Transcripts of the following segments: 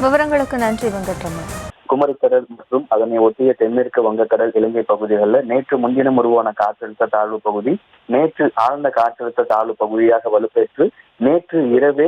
விவரங்களுக்கு நன்றி வெங்கட்ரமன். குமரிக்கடல் மற்றும் அதனை ஒட்டிய தென்மேற்கு வங்கக்கடல் இலங்கை பகுதிகளில் நேற்று முன்தினம் உருவான காற்றழுத்த தாழ்வு பகுதி நேற்று ஆழ்ந்த காற்றழுத்த தாழ்வு பகுதியாக வலுப்பெற்று நேற்று இரவே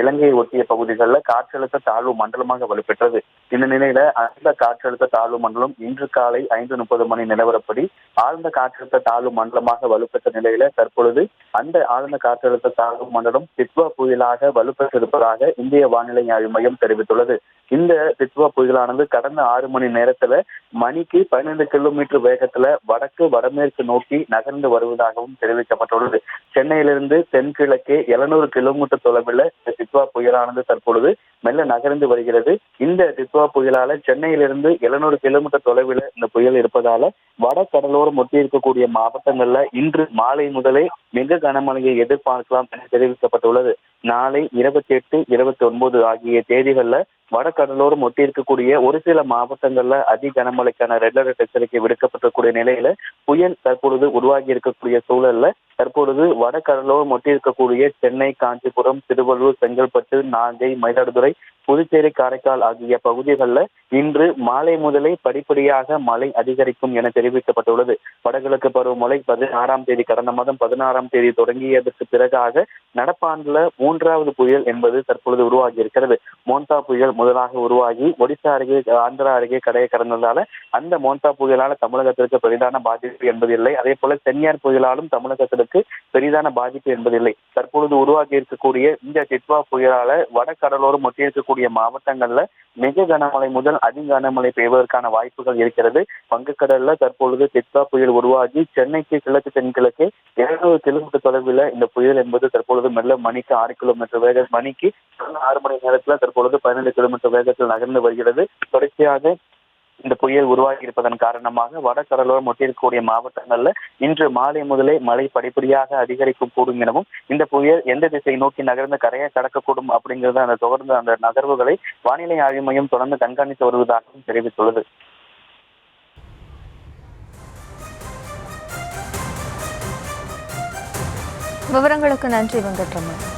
இலங்கையை ஒட்டிய பகுதிகளில் காற்றழுத்த தாழ்வு மண்டலமாக வலுப்பெற்றது. இந்த நிலையில அந்த காற்றழுத்த தாழ்வு மண்டலம் இன்று காலை 5:30 மணி நிலவரப்படி ஆழ்ந்த காற்றழுத்த தாழ்வு மண்டலமாக வலுப்பெற்ற நிலையில தற்பொழுது அந்த ஆழ்ந்த காற்றழுத்த தாழ்வு மண்டலம் டிட்வா புயலாக வலுப்பெற்றிருப்பதாக இந்திய வானிலை ஆய்வு மையம் தெரிவித்துள்ளது. இந்த டிட்வா புயலானது கடந்த 6 மணி நேரத்துல மணிக்கு 15 கிலோமீட்டர் வேகத்துல வடக்கு வடமேற்கு நோக்கி நகர்ந்து வருவதாகவும் தெரிவிக்கப்பட்டுள்ளது. சென்னையிலிருந்து தென்கிழக்கே 700 கிலோமீட்டர் தொலைவில் டிட்வா புயலானது தற்பொழுது மெல்ல நகர்ந்து வருகிறது. இந்த டிட்வா புயலால சென்னையிலிருந்து 700 கிலோமீட்டர் தொலைவில் இந்த புயல் இருப்பதால வட கடலோரம் ஒட்டி இருக்கக்கூடிய மாவட்டங்கள்ல இன்று மாலை முதலே மிக கனமழையை எதிர்பார்க்கலாம் என தெரிவிக்கப்பட்டுள்ளது. நாளை 28, 29 ஆகிய தேதிகள்ல வடகடலோரம் ஒட்டி இருக்கக்கூடிய ஒரு சில மாவட்டங்கள்ல அதி கனமழைக்கான ரெட் அலர்ட் எச்சரிக்கை விடுக்கப்பட்டிருக்கூடிய நிலையில புயல் தற்பொழுது உருவாகி இருக்கக்கூடிய சூழல்ல தற்பொழுது வடகடலோரம் ஒட்டி இருக்கக்கூடிய சென்னை, காஞ்சிபுரம், திருவள்ளூர், செங்கல்பட்டு, நாகை, மயிலாடுதுறை, புதுச்சேரி, காரைக்கால் ஆகிய பகுதிகளில் இன்று மாலை முதலே படிப்படியாக மழை அதிகரிக்கும் என தெரிவிக்கப்பட்டுள்ளது. வடகிழக்கு பருவமழை 16ஆம் தேதி கடந்த மாதம் 16ஆம் தேதி தொடங்கியதற்கு பிறகாக நடப்பாண்டுல 3வது புயல் என்பது தற்பொழுது உருவாகி இருக்கிறது. மோன்தா புயல் முதலாக உருவாகி ஒடிசா அருகே, ஆந்திரா அருகே கரையை கடந்ததால அந்த மோன்தா புயலால தமிழகத்திற்கு பெரிதான பாதிப்பு என்பதில்லை. அதே போல சென்னியார் புயலாலும் தமிழகத்திற்கு பெரிதான பாதிப்பு என்பதில்லை. தற்பொழுது உருவாகி இருக்கக்கூடிய இந்த டிட்வா புயலால வடகடலோரம் ஒட்டி இருக்கக்கூடிய மாவட்டங்கள்ல மிக கனமழை முதல் அதி கனமழை பெய்வதற்கான வாய்ப்புகள் இருக்கிறது. வங்கக்கடல்ல தற்பொழுது டிட்வா புயல் உருவாகி சென்னைக்கு கிழக்கு தென்கிழக்கு 200 கிலோமீட்டர் தொலைவில் இந்த புயல் என்பது தற்பொழுது மெல்ல மணிக்கு 6 கிலோமீட்டர் வேக மணிக்கு 6 மணி நேரத்துல தற்பொழுது 12 கிலோமீட்டர் வேகத்தில் நகர்ந்து வருகிறது. தொடர்ச்சியாக இந்த புயல் உருவாகி இருப்பதன் காரணமாக வடகடலோரம் ஒட்டியிருக்கக்கூடிய மாவட்டங்கள்ல இன்று மாலை முதலே மழை படிப்படியாக அதிகரிக்கும் கூடும் எனவும் இந்த புயல் எந்த திசை நோக்கி நகர்ந்து கரையை கடக்கக்கூடும் அப்படிங்கிறது அந்த தொடர்ந்து அந்த நகர்வுகளை வானிலை ஆய்வு மையம் தொடர்ந்து கண்காணித்து வருவதாகவும் தெரிவித்துள்ளது. விவரங்களுக்கு நன்றி வெங்கட்ரமன்.